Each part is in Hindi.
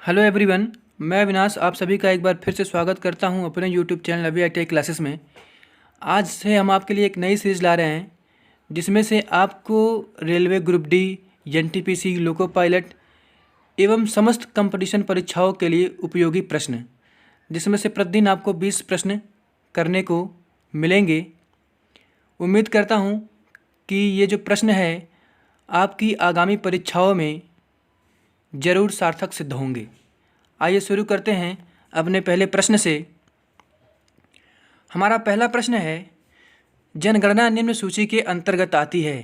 हेलो एवरीवन, मैं अविनाश आप सभी का एक बार फिर से स्वागत करता हूं अपने यूट्यूब चैनल अभी टेक क्लासेस में। आज से हम आपके लिए एक नई सीरीज़ ला रहे हैं जिसमें से आपको railway group D, NTPC, loco pilot एवं समस्त कंपटीशन परीक्षाओं के लिए उपयोगी प्रश्न, जिसमें से प्रतिदिन आपको 20 प्रश्न करने को मिलेंगे। उम्मीद करता हूं कि ये जो प्रश्न है आपकी आगामी परीक्षाओं में ज़रूर सार्थक सिद्ध होंगे। आइए शुरू करते हैं अपने पहले प्रश्न से। हमारा पहला प्रश्न है, जनगणना निम्न सूची के अंतर्गत आती है।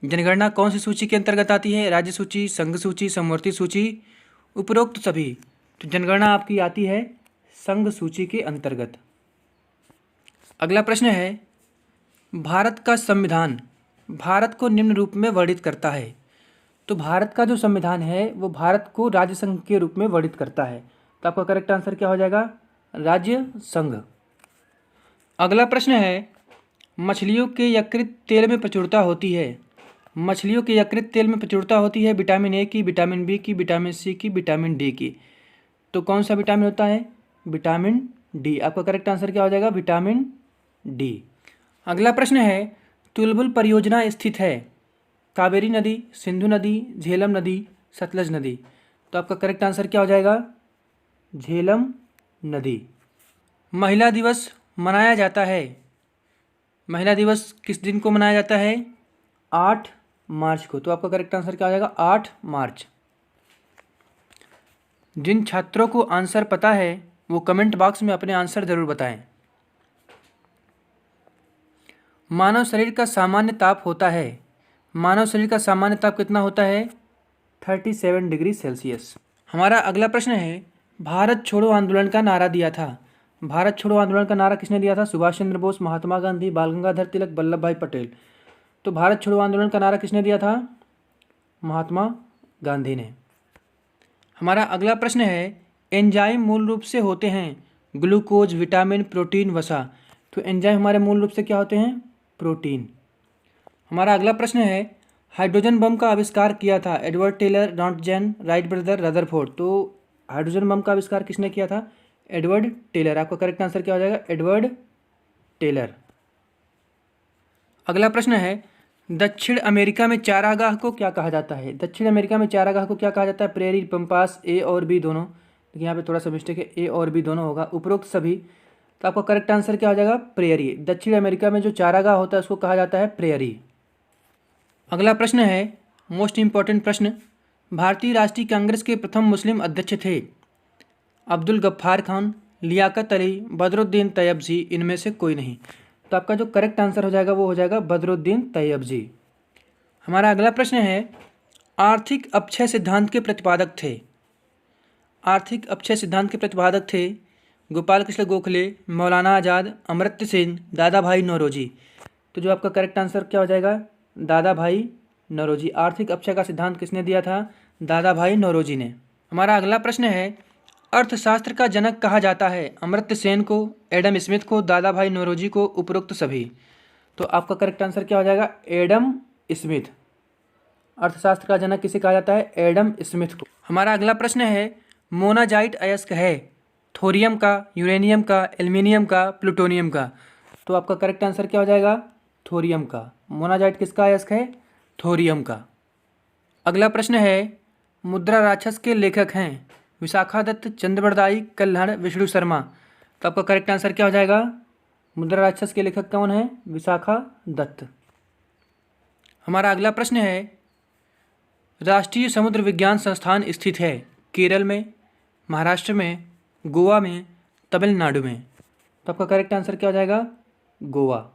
जनगणना कौन सी सूची के अंतर्गत आती है? राज्य सूची, संघ सूची, समवर्ती सूची, उपरोक्त सभी। तो जनगणना आपकी आती है संघ सूची के अंतर्गत। अगला प्रश्न है, भारत का संविधान भारत को निम्न रूप में वर्णित करता है। तो भारत का जो संविधान है वो भारत को राज्य संघ के रूप में वर्णित करता है। तो आपका करेक्ट आंसर क्या हो जाएगा? राज्य संघ। अगला प्रश्न है, मछलियों के यकृत तेल में प्रचुरता होती है। मछलियों के यकृत तेल में प्रचुरता होती है विटामिन ए की, विटामिन बी की, विटामिन सी की, विटामिन डी की। तो कौन सा विटामिन होता है? Vitamin D. आपका करेक्ट आंसर क्या हो जाएगा? Vitamin D. अगला प्रश्न है, तुलबुल परियोजना स्थित है कावेरी नदी, सिंधु नदी, झेलम नदी, सतलज नदी। तो आपका करेक्ट आंसर क्या हो जाएगा? झेलम नदी। महिला दिवस मनाया जाता है। महिला दिवस किस दिन को मनाया जाता है? 8 मार्च को। तो आपका करेक्ट आंसर क्या हो जाएगा? 8 मार्च। जिन छात्रों को आंसर पता है वो कमेंट बॉक्स में अपने आंसर जरूर बताएं। मानव शरीर का सामान्य ताप होता है। मानव शरीर का सामान्य ताप कितना होता है? 37 डिग्री सेल्सियस। हमारा अगला प्रश्न है, भारत छोड़ो आंदोलन का नारा दिया था। भारत छोड़ो आंदोलन का नारा किसने दिया था? सुभाष चंद्र बोस, महात्मा गांधी, बाल गंगाधर तिलक, वल्लभ भाई पटेल। तो भारत छोड़ो आंदोलन का नारा किसने दिया था? महात्मा गांधी ने। हमारा अगला प्रश्न है, एंजाइम मूल रूप से होते हैं ग्लूकोज, विटामिन, प्रोटीन, वसा। तो एंजाइम हमारे मूल रूप से क्या होते हैं? प्रोटीन। हमारा अगला प्रश्न है, हाइड्रोजन बम का आविष्कार किया था एडवर्ड टेलर, नॉटजेन, राइट ब्रदर, रदरफोर्ड। तो हाइड्रोजन बम का आविष्कार किसने किया था? Edward Teller. आपका करेक्ट आंसर क्या हो जाएगा? Edward Teller. अगला प्रश्न है, दक्षिण अमेरिका में चारागाह को क्या कहा जाता है? दक्षिण अमेरिका में चारागाह को क्या कहा जाता है? प्रेरी, पंपास, ए और बी दोनों। देखिए यहाँ पे थोड़ा सा मिस्टेक है, ए और बी दोनों होगा, उपरोक्त सभी। तो आपका करेक्ट आंसर क्या हो जाएगा? प्रेयरी। दक्षिण अमेरिका में जो चारागाह होता है उसको कहा जाता है प्रेयरी। अगला प्रश्न है, मोस्ट इंपॉर्टेंट प्रश्न, भारतीय राष्ट्रीय कांग्रेस के प्रथम मुस्लिम अध्यक्ष थे अब्दुल गफ्फार खान, लियाकत अली, बदरुद्दीन तैयबजी, इनमें से कोई नहीं। तो आपका जो करेक्ट आंसर हो जाएगा वो हो जाएगा बदरुद्दीन तैयबजी। हमारा अगला प्रश्न है, आर्थिक अपक्षय सिद्धांत के प्रतिपादक थे। आर्थिक अपक्षय सिद्धांत के प्रतिपादक थे गोपाल कृष्ण गोखले, मौलाना आज़ाद, अमर्त्य सेन, दादा भाई नौरोजी। तो जो आपका करेक्ट आंसर क्या हो जाएगा? दादा भाई नौरोजी। आर्थिक अपक्षय का सिद्धांत किसने दिया था? दादा भाई नौरोजी ने। हमारा अगला प्रश्न है, अर्थशास्त्र का जनक कहा जाता है अमर्त्य सेन को, एडम स्मिथ को, दादा भाई नौरोजी को, उपरोक्त सभी। तो आपका करेक्ट आंसर क्या हो जाएगा? Adam Smith. अर्थशास्त्र का जनक किसे कहा जाता है? एडम स्मिथ को। हमारा अगला प्रश्न है, मोनाजाइट अयस्क है थोरियम का, यूरेनियम का, एल्युमिनियम का, प्लूटोनियम का। तो आपका करेक्ट आंसर क्या हो जाएगा? थोरियम का। मोनाजाइट किसका अयस्क है? थोरियम का। अगला प्रश्न है, मुद्रा राक्षस के लेखक हैं विशाखा दत्त, चंद्रबरदाई, कल्हड़, विष्णु शर्मा। तो आपका करेक्ट आंसर क्या हो जाएगा? मुद्रा राक्षस के लेखक कौन है? विशाखा दत्त। हमारा अगला प्रश्न है, राष्ट्रीय समुद्र विज्ञान संस्थान स्थित है केरल में, महाराष्ट्र में, गोवा में, तमिलनाडु में। तो आपका करेक्ट आंसर क्या हो जाएगा? गोवा।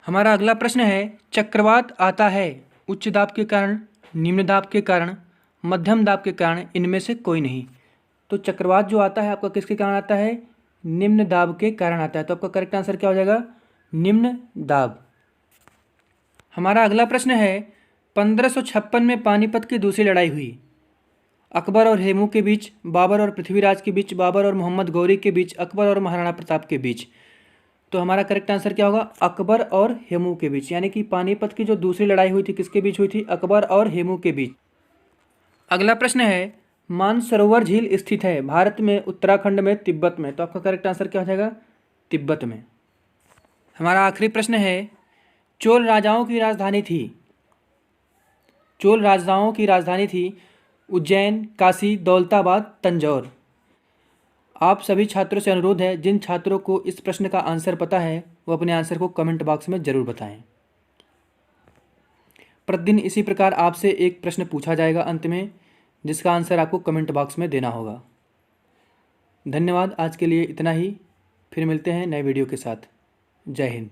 हमारा अगला प्रश्न है, चक्रवात आता है उच्च दाब के कारण, निम्न दाब के कारण, मध्यम दाब के कारण, इनमें से कोई नहीं। तो चक्रवात जो आता है आपका किसके कारण आता है? निम्न दाब के कारण आता है। तो आपका करेक्ट आंसर क्या हो जाएगा? निम्न दाब। हमारा अगला प्रश्न है, 1556 में पानीपत की दूसरी लड़ाई हुई अकबर और हेमू के बीच, बाबर और पृथ्वीराज के बीच, बाबर और मोहम्मद गौरी के बीच, अकबर और महाराणा प्रताप के बीच। तो हमारा करेक्ट आंसर क्या होगा? अकबर और हेमू के बीच। यानी कि पानीपत की जो दूसरी लड़ाई हुई थी किसके बीच हुई थी? अकबर और हेमू के बीच। अगला प्रश्न है, मानसरोवर झील स्थित है भारत में, उत्तराखंड में, तिब्बत में? तो आपका करेक्ट आंसर क्या हो जाएगा? तिब्बत में। हमारा आखिरी प्रश्न है, चोल राजाओं की राजधानी थी, चोल राजाओं की राजधानी थी उज्जैन, काशी, दौलताबाद, तंजौर। आप सभी छात्रों से अनुरोध है, जिन छात्रों को इस प्रश्न का आंसर पता है वो अपने आंसर को कमेंट बॉक्स में ज़रूर बताएं। प्रतिदिन इसी प्रकार आपसे एक प्रश्न पूछा जाएगा अंत में, जिसका आंसर आपको कमेंट बॉक्स में देना होगा। धन्यवाद, आज के लिए इतना ही। फिर मिलते हैं नए वीडियो के साथ। जय हिंद।